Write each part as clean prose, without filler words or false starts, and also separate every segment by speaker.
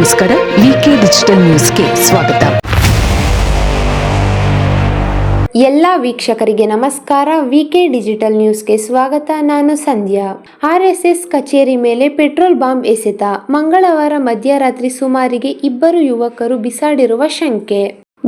Speaker 1: ನಮಸ್ಕಾರ. ವಿಕೆ ಡಿಜಿಟಲ್ ನ್ಯೂಸ್ಗೆ ಸ್ವಾಗತ.
Speaker 2: ಎಲ್ಲ ವೀಕ್ಷಕರಿಗೆ ನಮಸ್ಕಾರ. ವಿಕೆ ಡಿಜಿಟಲ್ ನ್ಯೂಸ್ಗೆ ಸ್ವಾಗತ. ನಾನು ಸಂಧ್ಯಾ. ಆರ್ಎಸ್ಎಸ್ ಕಚೇರಿ ಮೇಲೆ ಪೆಟ್ರೋಲ್ ಬಾಂಬ್ ಎಸೆತ. ಮಂಗಳವಾರ ಮಧ್ಯರಾತ್ರಿ ಸುಮಾರಿಗೆ ಇಬ್ಬರು ಯುವಕರು ಬಿಸಾಡಿರುವ ಶಂಕೆ.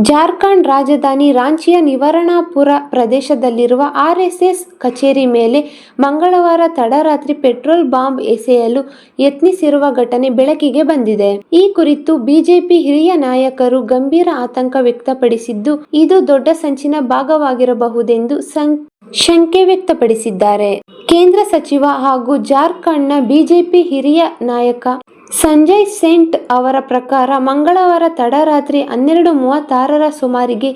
Speaker 2: ಜಾರ್ಖಂಡ್ ರಾಜಧಾನಿ ರಾಂಚಿಯ ನಿವರಣಾಪುರ ಪ್ರದೇಶದಲ್ಲಿರುವ ಆರ್ಎಸ್ಎಸ್ ಕಚೇರಿ ಮೇಲೆ ಮಂಗಳವಾರ ತಡರಾತ್ರಿ ಪೆಟ್ರೋಲ್ ಬಾಂಬ್ ಎಸೆಯಲು ಯತ್ನಿಸಿರುವ ಘಟನೆ ಬೆಳಕಿಗೆ ಬಂದಿದೆ. ಈ ಕುರಿತು ಬಿಜೆಪಿ ಹಿರಿಯ ನಾಯಕರು ಗಂಭೀರ ಆತಂಕ ವ್ಯಕ್ತಪಡಿಸಿದ್ದು, ಇದು ದೊಡ್ಡ ಸಂಚಿನ ಭಾಗವಾಗಿರಬಹುದೆಂದು ಶಂಕೆ ವ್ಯಕ್ತಪಡಿಸಿದ್ದಾರೆ. ಕೇಂದ್ರ ಸಚಿವ ಹಾಗೂ ಜಾರ್ಖಂಡ್ನ ಬಿಜೆಪಿ ಹಿರಿಯ ನಾಯಕ ಸಂಜಯ್ ಸೇಠ್ ಅವರ ಪ್ರಕಾರ ಮಂಗಳವಾರ ತಡರಾತ್ರಿ 12:36ರ ಸುಮಾರಿಗೆ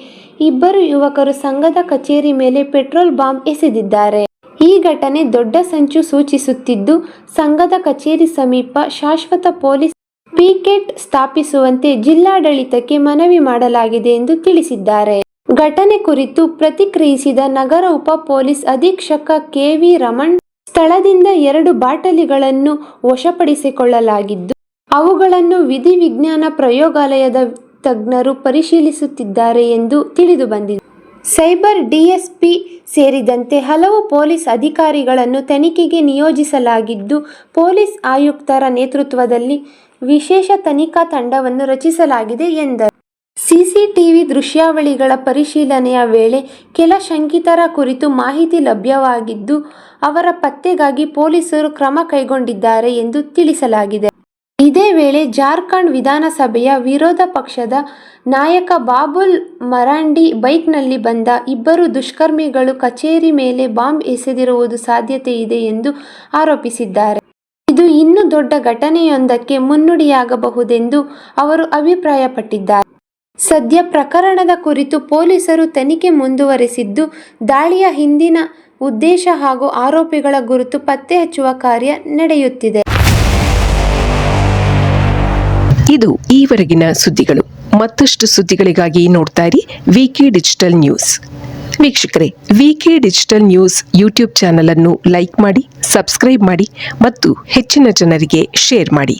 Speaker 2: ಇಬ್ಬರು ಯುವಕರು ಸಂಘದ ಕಚೇರಿ ಮೇಲೆ ಪೆಟ್ರೋಲ್ ಬಾಂಬ್ ಎಸೆದಿದ್ದಾರೆ. ಈ ಘಟನೆ ದೊಡ್ಡ ಸಂಚು ಸೂಚಿಸುತ್ತಿದ್ದು, ಸಂಘದ ಕಚೇರಿ ಸಮೀಪ ಶಾಶ್ವತ ಪೊಲೀಸ್ ಪಿಕೆಟ್ ಸ್ಥಾಪಿಸುವಂತೆ ಜಿಲ್ಲಾಡಳಿತಕ್ಕೆ ಮನವಿ ಮಾಡಲಾಗಿದೆ ಎಂದು ತಿಳಿಸಿದ್ದಾರೆ. ಘಟನೆ ಕುರಿತು ಪ್ರತಿಕ್ರಿಯಿಸಿದ ನಗರ ಉಪ ಪೊಲೀಸ್ ಅಧೀಕ್ಷಕ ಕೆ.ವಿ. ರಮಣ್, ಸ್ಥಳದಿಂದ 2 ಬಾಟಲಿಗಳನ್ನು ವಶಪಡಿಸಿಕೊಳ್ಳಲಾಗಿದ್ದು, ಅವುಗಳನ್ನು ವಿಧಿವಿಜ್ಞಾನ ಪ್ರಯೋಗಾಲಯದ ತಜ್ಞರು ಪರಿಶೀಲಿಸುತ್ತಿದ್ದಾರೆ ಎಂದು ತಿಳಿದುಬಂದಿದೆ. ಸೈಬರ್ ಡಿಎಸ್ಪಿ ಸೇರಿದಂತೆ ಹಲವು ಪೊಲೀಸ್ ಅಧಿಕಾರಿಗಳನ್ನು ತನಿಖೆಗೆ ನಿಯೋಜಿಸಲಾಗಿದ್ದು, ಪೊಲೀಸ್ ಆಯುಕ್ತರ ನೇತೃತ್ವದಲ್ಲಿ ವಿಶೇಷ ತನಿಖಾ ತಂಡವನ್ನು ರಚಿಸಲಾಗಿದೆ ಎಂದರು. ಸಿಸಿಟಿವಿ ದೃಶ್ಯಾವಳಿಗಳ ಪರಿಶೀಲನೆಯ ವೇಳೆ ಕೆಲ ಶಂಕಿತರ ಕುರಿತು ಮಾಹಿತಿ ಲಭ್ಯವಾಗಿದ್ದು, ಅವರ ಪತ್ತೆಗಾಗಿ ಪೊಲೀಸರು ಕ್ರಮ ಕೈಗೊಂಡಿದ್ದಾರೆ ಎಂದು ತಿಳಿಸಲಾಗಿದೆ. ಇದೇ ವೇಳೆ ಜಾರ್ಖಂಡ್ ವಿಧಾನಸಭೆಯ ವಿರೋಧ ಪಕ್ಷದ ನಾಯಕ ಬಾಬುಲ್ ಮರಾಂಡಿ ಬೈಕ್ನಲ್ಲಿ ಬಂದ ಇಬ್ಬರು ದುಷ್ಕರ್ಮಿಗಳು ಕಚೇರಿ ಮೇಲೆ ಬಾಂಬ್ ಎಸೆದಿರುವುದು ಸಾಧ್ಯತೆ ಇದೆ ಎಂದು ಆರೋಪಿಸಿದ್ದಾರೆ. ಇದು ಇನ್ನೂ ದೊಡ್ಡ ಘಟನೆಯೊಂದಕ್ಕೆ ಮುನ್ನುಡಿಯಾಗಬಹುದೆಂದು ಅವರು ಅಭಿಪ್ರಾಯಪಟ್ಟಿದ್ದಾರೆ. ಸದ್ಯ ಪ್ರಕರಣದ ಕುರಿತು ಪೊಲೀಸರು ತನಿಖೆ ಮುಂದುವರೆಸಿದ್ದು, ದಾಳಿಯ ಹಿಂದಿನ ಉದ್ದೇಶ ಹಾಗೂ ಆರೋಪಿಗಳ ಗುರುತು ಪತ್ತೆ ಹಚ್ಚುವ ಕಾರ್ಯ ನಡೆಯುತ್ತಿದೆ.
Speaker 1: ಇದು ಈವರೆಗಿನ ಸುದ್ದಿಗಳು. ಮತ್ತಷ್ಟು ಸುದ್ದಿಗಳಿಗಾಗಿ ನೋಡ್ತಾ ಇರಿ ವಿಕೆ ಡಿಜಿಟಲ್ ನ್ಯೂಸ್. ವೀಕ್ಷಕರೇ, ವಿಕೆ ಡಿಜಿಟಲ್ ನ್ಯೂಸ್ ಯೂಟ್ಯೂಬ್ ಚಾನಲ್ ಅನ್ನು ಲೈಕ್ ಮಾಡಿ, ಸಬ್ಸ್ಕ್ರೈಬ್ ಮಾಡಿ ಮತ್ತು ಹೆಚ್ಚಿನ ಜನರಿಗೆ ಶೇರ್ ಮಾಡಿ.